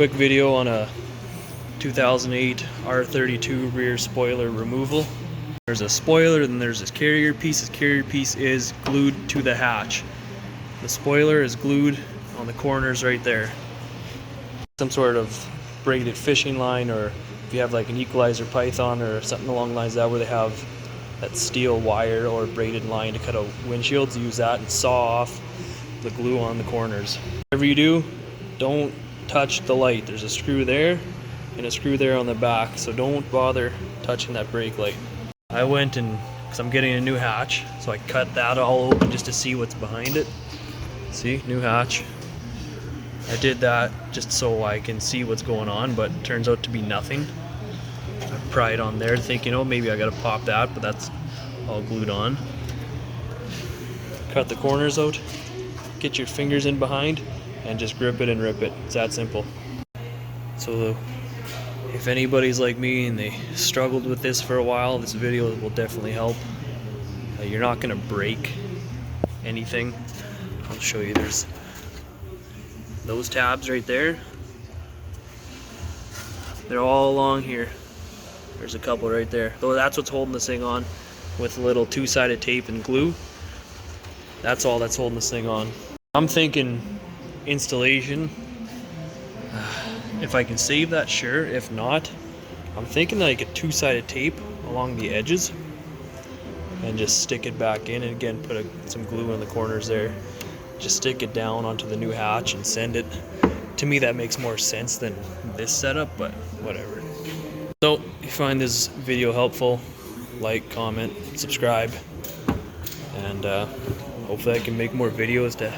Quick video on a 2008 R32 rear spoiler removal. There's a spoiler, then there's this carrier piece. This carrier piece is glued to the hatch. The spoiler is glued on the corners right there. Some sort of braided fishing line, or if you have like an equalizer python or something along the lines of that, where they have that steel wire or braided line to cut out windshields, use that and saw off the glue on the corners. Whatever you do, don't touch the light. There's a screw there and a screw there on the back, so don't bother touching that brake light. I went and, because I'm getting a new hatch, so I cut that all open just to see what's behind it. See, new hatch. I did that just so I can see what's going on, but it turns out to be nothing. I pry it on there thinking, oh, maybe I gotta pop that, but that's all glued on. Cut the corners out, get your fingers in behind, and just grip it and rip it. It's that simple. So if anybody's like me and they struggled with this for a while, this video will definitely help. You're not gonna break anything. I'll show you. There's those tabs right there. They're all along here. There's a couple right there. Though that's what's holding this thing on, with a little two-sided tape and glue. That's all that's holding this thing on. I'm thinking installation. If I can save that, sure. If not, I'm thinking like a two-sided tape along the edges and just stick it back in, and again put some glue in the corners there. Just stick it down onto the new hatch and send it. To me, that makes more sense than this setup, but whatever. So if you find this video helpful, like, comment, subscribe, and hopefully I can make more videos to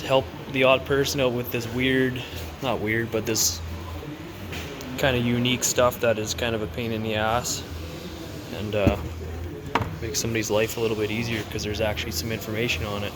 help the odd person out with this weird, not weird, but this kind of unique stuff that is kind of a pain in the ass, and make somebody's life a little bit easier because there's actually some information on it.